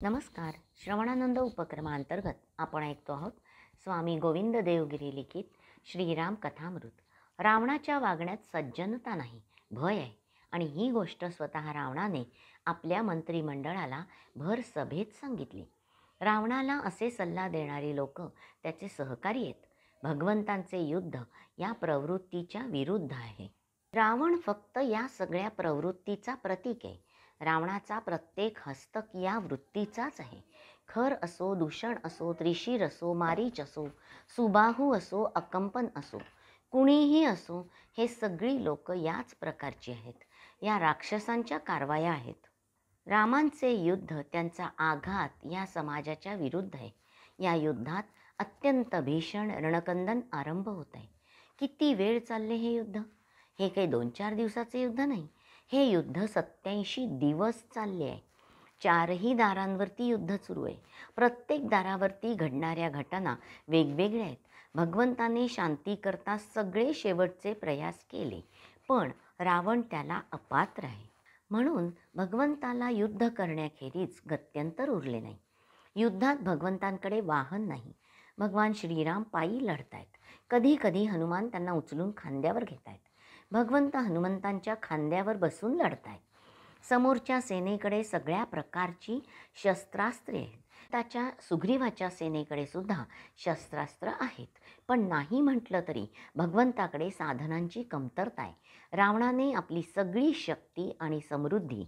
नमस्कार. श्रवणानंद उपक्रमांतर्गत आपण ऐकतो आहोत स्वामी गोविंद देवगिरी लिखित श्रीराम कथामृत. रावणाच्या वागण्यात सज्जनता नाही, भय आहे. आणि ही गोष्ट स्वतः रावणाने आपल्या मंत्रिमंडळाला भर सभेत सांगितली. रावणाला असे सल्ला देणारी लोक त्याचे सहकारी आहेत. भगवंतांचे युद्ध या प्रवृत्तीच्या विरुद्ध आहे. रावण फक्त या सगळ्या प्रवृत्तीचा प्रतीक आहे. रावणाचा प्रत्येक हस्तक या वृत्तीचाच आहे. खर असो, दूषण असो, त्रिशीर असो, मारीच असो, सुबाहू असो, अकंपन असो, कुणीही असो, हे सगळी लोक याच प्रकारची आहेत. या राक्षसांच्या कारवाया आहेत. रामांचे युद्ध, त्यांचा आघात या समाजाच्या विरुद्ध आहे. या युद्धात अत्यंत भीषण रणकंदन आरंभ होत आहे. किती वेळ चालले हे युद्ध? हे काही 2-4 दिवसाचे युद्ध नाही. हे युद्ध 87 दिवस चालले आहे. 4ही दारांवरती युद्ध सुरू आहे. प्रत्येक दारावरती घडणाऱ्या घटना वेगवेगळ्या आहेत. भगवंताने शांतीकरता सगळे शेवटचे प्रयास केले, पण रावण त्याला अपात्र आहे. म्हणून भगवंताला युद्ध करण्याखेरीज गत्यंतर उरले नाही. युद्धात भगवंतांकडे वाहन नाही. भगवान श्रीराम पायी लढतायत. कधी कधी हनुमान त्यांना उचलून खांद्यावर घेतायत. भगवंत हनुमंतांच्या खांद्यावर बसून लढतायत. समोरच्या सेनेकडे सगळ्या प्रकारची शस्त्रास्त्रे आहेत. त्याच्या सुग्रीवाच्या सेनेकडे सुद्धा शस्त्रास्त्र आहेत. पण नाही म्हटलं तरी भगवंताकडे साधनांची कमतरता आहे. रावणाने आपली सगळी शक्ती आणि समृद्धी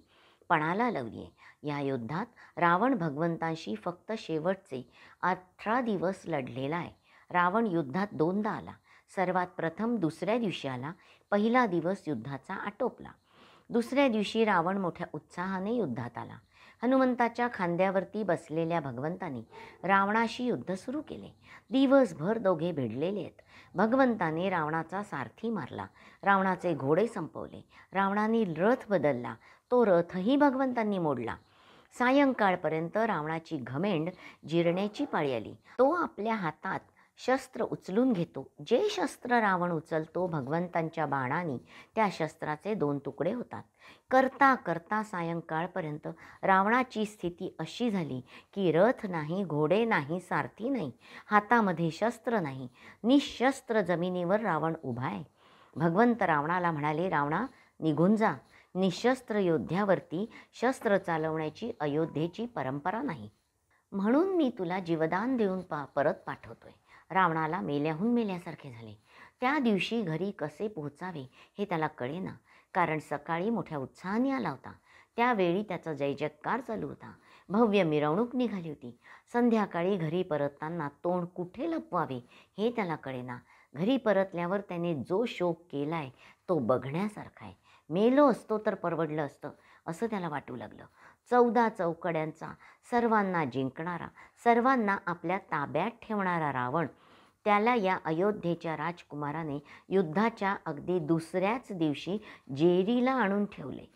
पणाला लावली आहे. या युद्धात रावण भगवंतांशी फक्त शेवटचे 18 दिवस लढलेला आहे. रावण युद्धात 2दा आला. सर्वात प्रथम दुसऱ्या दिवशी आला. पहिला दिवस युद्धाचा आटोपला. दुसऱ्या दिवशी रावण मोठ्या उत्साहाने युद्धात आला. हनुमंताच्या खांद्यावरती बसलेल्या भगवंताने रावणाशी युद्ध सुरू केले. दिवसभर दोघे भिडलेले आहेत. भगवंताने रावणाचा सारथी मारला. रावणाचे घोडे संपवले. रावणाने रथ बदलला. तो रथही भगवंतांनी मोडला. सायंकाळपर्यंत रावणाची घमेंड जिरण्याची पाळी आली. तो आपल्या हातात शस्त्र उचलून घेतो. जे शस्त्र रावण उचलतो, भगवंतांच्या बाणाने त्या शस्त्राचे 2 तुकडे होतात. करता करता सायंकाळपर्यंत रावणाची स्थिती अशी झाली की रथ नाही, घोडे नाही, सारथी नाही, हातामध्ये शस्त्र नाही, निशस्त्र जमिनीवर रावण उभा आहे. भगवंत रावणाला म्हणाले, रावणा, निघून जा. निशस्त्र योद्ध्यावरती शस्त्र चालवण्याची अयोध्येची परंपरा नाही. म्हणून मी तुला जीवदान देऊन परत पाठवतोय. रावणाला मेल्याहून मेल्यासारखे झाले. त्या दिवशी घरी कसे पोहोचावे हे त्याला कळेना. कारण सकाळी मोठ्या उत्साहाने आला होता. त्यावेळी त्याचा जयजयकार चालू होता. भव्य मिरवणूक निघाली होती. संध्याकाळी घरी परतताना तोंड कुठे लपवावे हे त्याला कळेना. घरी परतल्यावर त्याने जो शोक केलाय तो बघण्यासारखा आहे. मेलो असतो तर परवडलं असतं असं त्याला वाटू लागलं. 14 चौकड्यांचा, सर्वांना जिंकणारा, सर्वांना आपल्या ताब्यात ठेवणारा रावण, त्याला या अयोध्येच्या राजकुमाराने युद्धाच्या अगदी दुसऱ्याच दिवशी जेरीला आणून ठेवले.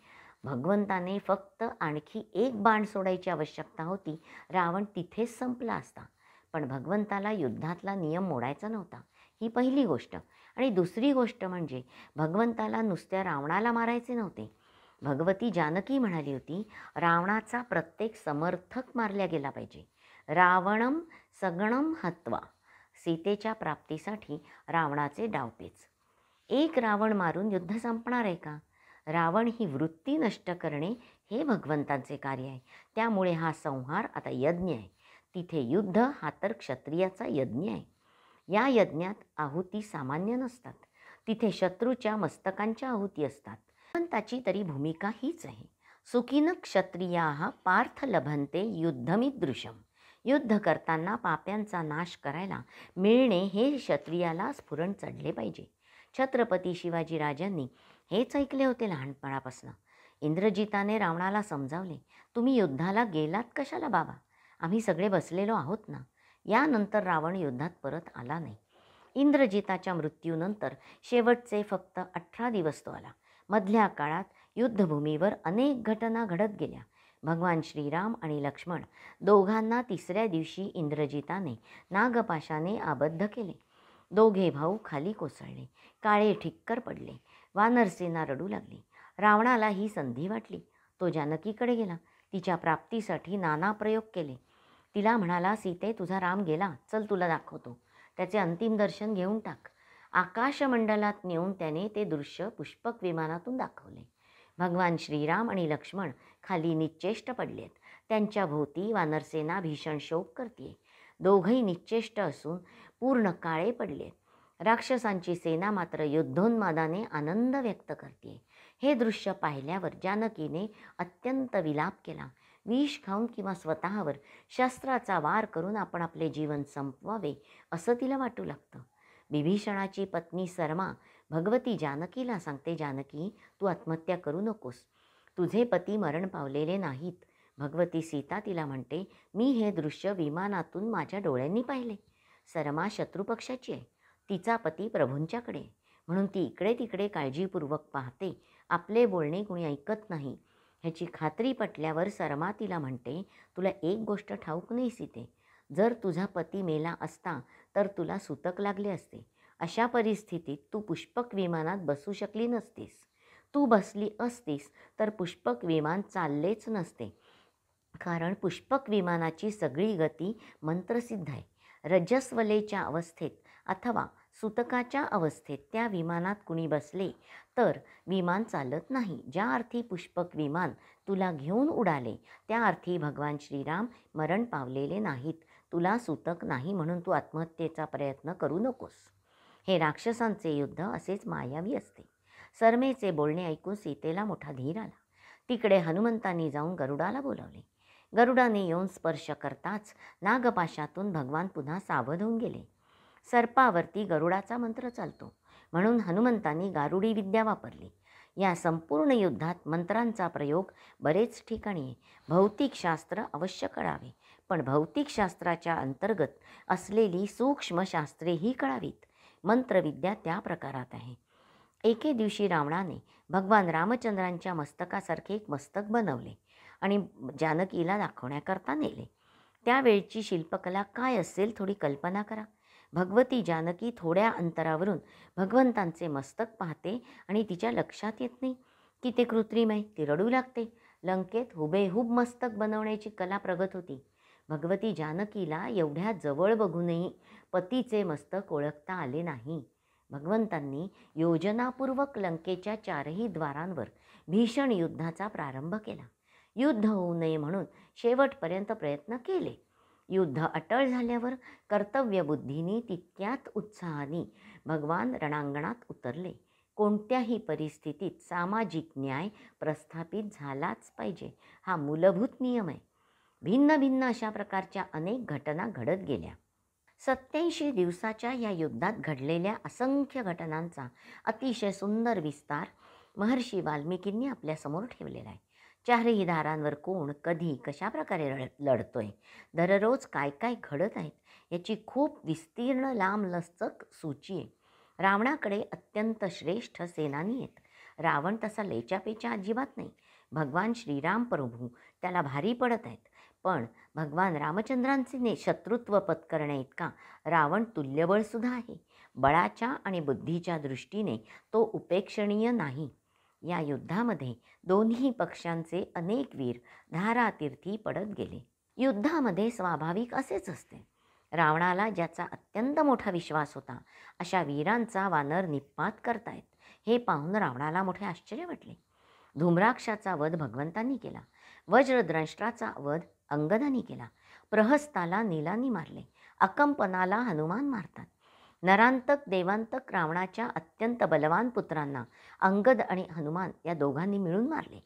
भगवंताने फक्त आणखी एक बाण सोडायची आवश्यकता होती. रावण तिथेच संपला असता. पण भगवंताला युद्धातला नियम मोडायचा नव्हता. ही पहिली गोष्ट. आणि दुसरी गोष्ट म्हणजे भगवंताला नुसत्या रावणाला मारायचे नव्हते. भगवती जानकी म्हणाली होती, रावणाचा प्रत्येक समर्थक मारला गेला पाहिजे. रावणम सगणम हत्वा. सीतेच्या प्राप्तीसाठी रावणाचे डावपेच. एक रावण मारून युद्ध संपणार आहे का? रावण ही वृत्ती नष्ट करणे हे भगवंतांचे कार्य आहे. त्यामुळे हा संहार आता यज्ञ आहे. तिथे युद्ध हा तर क्षत्रियाचा यज्ञ आहे. या यज्ञात आहुती सामान्य नसतात. तिथे शत्रूच्या मस्तकांच्या आहुती असतात. पण त्याची तरी भूमिका हीच आहे. सुखीन क्षत्रियाः पार्थ लभन्ते युद्धमिदृशम. युद्ध करताना पाप्यांचा नाश करायला मिळणे हे क्षत्रियाला स्फुरण चढले पाहिजे. छत्रपती शिवाजीराजांनी हेच ऐकले होते लहानपणापासून. इंद्रजिताने रावणाला समजावले, तुम्ही युद्धाला गेलात कशाला बाबा? आम्ही सगळे बसलेलो आहोत ना. यानंतर रावण युद्धात परत आला नाही. इंद्रजिताच्या मृत्यूनंतर शेवटचे फक्त 18 दिवस तो आला. मधल्या काळात युद्धभूमीवर अनेक घटना घडत गेल्या. भगवान श्रीराम आणि लक्ष्मण दोघांना तिसऱ्या दिवशी इंद्रजिताने नागपाशाने आबद्ध केले. दोघे भाऊ खाली कोसळले. काळे ठिक्कर पडले. वानरसेना रडू लागली. रावणाला ही संधी वाटली. तो जानकीकडे गेला. तिच्या प्राप्तीसाठी नाना प्रयोग केले. तिला म्हणाला, सीते तुझा राम गेला, चल तुला दाखवतो. त्याचे अंतिम दर्शन घेऊन टाक. आकाशमंडलात नेऊन त्याने ते दृश्य पुष्पक विमानातून दाखवले. भगवान श्रीराम आणि लक्ष्मण खाली निश्चेष्ट पडलेत. त्यांच्या भोवती वानरसेना भीषण शोक करते. दोघंही निश्चेष्ट असून पूर्ण काळे पडलेत. राक्षसांची सेना मात्र युद्धोन्मादाने आनंद व्यक्त करते. हे दृश्य पाहिल्यावर जानकीने अत्यंत विलाप केला. विष खाऊन किंवा स्वतःवर शस्त्राचा वार करून आपण आपले जीवन संपवावे असं तिला वाटू लागतं. विभीषणाची पत्नी सरमा भगवती जानकीला सांगते, जानकी तू आत्महत्या करू नकोस, तुझे पती मरण पावलेले नाहीत. भगवती सीता तिला म्हणते, मी हे दृश्य विमानातून माझ्या डोळ्यांनी पाहिले. सरमा शत्रुपक्षाची आहे, तिचा पती प्रभूंच्याकडे, म्हणून ती इकडे तिकडे काळजीपूर्वक पाहते. आपले बोलणे कुणी ऐकत नाही. ह्याची खात्री पटल्यावर सरमा तिला म्हणते, तुला एक गोष्ट ठाऊक नाही सीते, जर तुझा पती मेला असता तर तुला सूतक लागले असते. अशा परिस्थितीत तू पुष्पक विमानात बसू शकली नसतीस. तू बसली असतीस तर पुष्पक विमान चाललेच नसते, कारण पुष्पक विमानाची सगळी गती मंत्रसिद्ध आहे. रजस्वलेच्या अवस्थेत अथवा सूतकाच्या अवस्थेत त्या विमानात कुणी बसले तर विमान चालत नाही. ज्या अर्थी पुष्पक विमान तुला घेऊन उडाले त्या अर्थी भगवान श्रीराम मरण पावलेले नाहीत. तुला सूतक नाही म्हणून तू आत्महत्येचा प्रयत्न करू नकोस. हे राक्षसांचे युद्ध असेच मायावी असते. सरमेचे बोलणे ऐकून सीतेला मोठा धीर आला. तिकडे हनुमंतांनी जाऊन गरुडाला बोलावले. गरुडाने येऊन स्पर्श करताच नागपाशातून भगवान पुन्हा सावध होऊन गेले. सर्पावरती गरुडाचा मंत्र चालतो म्हणून हनुमंतांनी गारुडी विद्या वापरली. या संपूर्ण युद्धात मंत्रांचा प्रयोग बरेच ठिकाणी आहे. भौतिकशास्त्र अवश्य कळावे, पण भौतिकशास्त्राच्या अंतर्गत असलेली सूक्ष्म शास्त्रेही कळावीत. मंत्रविद्या त्या प्रकारात आहे. एके दिवशी रावणाने भगवान रामचंद्रांच्या मस्तकासारखे एक मस्तक बनवले आणि जानकीला दाखवण्याकरता नेले. त्यावेळची शिल्पकला काय असेल थोडी कल्पना करा. भगवती जानकी थोड्या अंतरावरून भगवंतांचे मस्तक पाहते आणि तिच्या लक्षात येत नाही की ते कृत्रिम आहे. ती रडू लागते. लंकेत हुबेहूब मस्तक बनवण्याची कला प्रगत होती. भगवती जानकीला एवढ्या जवळ बघूनही पतीचे मस्तक ओळखता आले नाही. भगवंतांनी योजनापूर्वक लंकेच्या चारही द्वारांवर भीषण युद्धाचा प्रारंभ केला. युद्ध होऊ नये म्हणून शेवटपर्यंत प्रयत्न केले. युद्ध अटळ झाल्यावर कर्तव्यबुद्धीने तितक्यात उत्साहाने भगवान रणांगणात उतरले. कोणत्याही परिस्थितीत सामाजिक न्याय प्रस्थापित झालाच पाहिजे, हा मूलभूत नियम आहे. भिन्न भिन्न अशा प्रकारच्या अनेक घटना घडत गेल्या. 87 दिवसाच्या या युद्धात घडलेल्या असंख्य घटनांचा अतिशय सुंदर विस्तार महर्षी वाल्मिकींनी आपल्यासमोर ठेवलेला आहे. चारही दारांवर कोण कधी कशा प्रकारे लढतोय, दररोज काय काय घडत आहेत याची खूप विस्तीर्ण लांबलचक सूची आहे. रावणाकडे अत्यंत श्रेष्ठ सेनानी आहेत. रावण तसा लेचापेचा अजिबात नाही. भगवान श्रीराम प्रभू त्याला भारी पडत आहेत, पण भगवान रामचंद्रांचे शत्रुत्व पत्करण्या इतका रावण तुल्यबळसुद्धा आहे. बळाच्या आणि बुद्धीच्या दृष्टीने तो उपेक्षणीय नाही. या युद्धामध्ये दोन्ही पक्षांचे अनेक वीर धारातीर्थी पडत गेले. युद्धामध्ये स्वाभाविक असेच असते. रावणाला ज्याचा अत्यंत मोठा विश्वास होता अशा वीरांचा वानर निपात करतायत हे पाहून रावणाला मोठे आश्चर्य वाटले. धूम्राक्षाचा वध भगवंतांनी केला. वज्रद्रष्टाचा वध अंगदानी केला. प्रहस्ताला नीलानी मारले. अकंपनाला हनुमान मारतात. नरांतक देवांतक रावणाच्या अत्यंत बलवान पुत्रांना अंगद आणि हनुमान या दोघांनी मिळून मारले.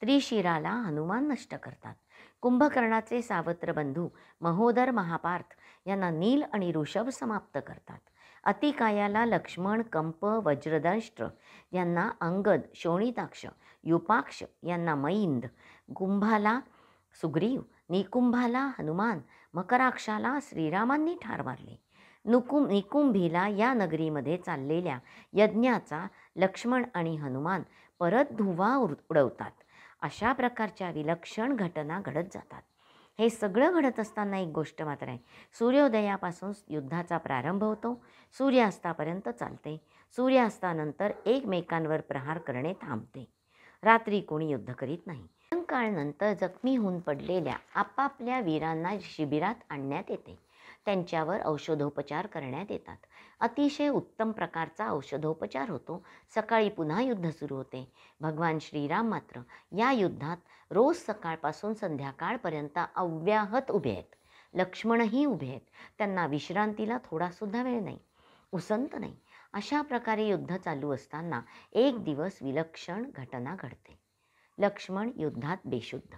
त्रिशिराला हनुमान नष्ट करतात. कुंभकर्णाचे सावत्र बंधू महोदर महापार्थ यांना नील आणि ऋषभ समाप्त करतात. अतिकायाला लक्ष्मण, कंप, वज्रदंष्ट्र यांना अंगद, शोणिताक्ष, युपाक्ष यांना मैंद, कुंभाला सुग्रीव, निकुंभाला हनुमान, मकराक्षाला श्रीरामांनी ठार मारले. निकुंभीला या नगरीमध्ये चाललेल्या यज्ञाचा लक्ष्मण आणि हनुमान परत धुव्वा उडवतात. अशा प्रकारच्या विलक्षण घटना घडत जातात. हे सगळं घडत असताना एक गोष्ट मात्र आहे. सूर्योदयापासून युद्धाचा प्रारंभ होतो, सूर्यास्तापर्यंत चालते. सूर्यास्तानंतर एकमेकांवर प्रहार करणे थांबते. रात्री कोणी युद्ध करीत नाही. काळ नंतर जखमी होऊन पडलेल्या आपापल्या वीरांना शिबिरात आणण्यात येते. त्यांच्यावर औषधोपचार करण्यात येतात. अतिशय उत्तम प्रकारचा औषधोपचार होतो. सकाळी पुन्हा युद्ध सुरू होते. भगवान श्रीराम मात्र या युद्धात रोज सकाळपासून संध्याकाळपर्यंत अव्याहत उभे आहेत. लक्ष्मणही उभे आहेत. त्यांना विश्रांतीला थोडासुद्धा वेळ नाही, उसंत नाही. अशा प्रकारे युद्ध चालू असताना एक दिवस विलक्षण घटना घडते. लक्ष्मण युद्धात बेशुद्ध.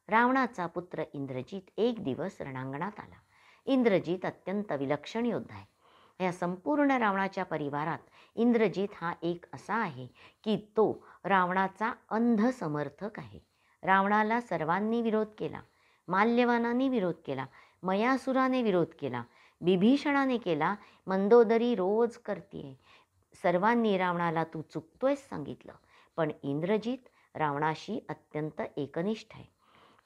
रावणाचा पुत्र इंद्रजित एक दिवस रणांगणात आला. इंद्रजित अत्यंत विलक्षण योद्धा आहे. या संपूर्ण रावणाच्या परिवारात इंद्रजित हा एक असा आहे की तो रावणाचा अंध समर्थक आहे. रावणाला सर्वांनी विरोध केला. माल्यवानाने विरोध केला, मयासुराने विरोध केला, बिभीषणाने केला, मंदोदरी रोज करतीये. सर्वांनी रावणाला तू चुकतोयस सांगितलं. पण इंद्रजित रावणाशी अत्यंत एकनिष्ठ आहे.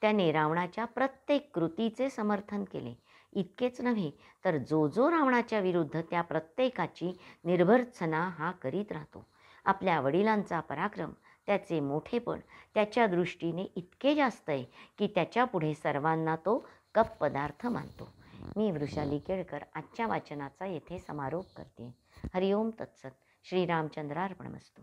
त्याने रावणाच्या प्रत्येक कृतीचे समर्थन केले. इतकेच नव्हे तर जो रावणाच्या विरुद्ध त्या प्रत्येकाची निर्भर्त्सना हा करीत राहतो. आपल्या वडिलांचा पराक्रम, त्याचे मोठेपण त्याच्या दृष्टीने इतके जास्त आहे की त्याच्यापुढे सर्वांना तो कप पदार्थ मानतो. मी वृषाली केळकर आजच्या वाचनाचा येथे समारोप करते. हरिओम तत्सत. श्रीरामचंद्रार्पणमस्तु.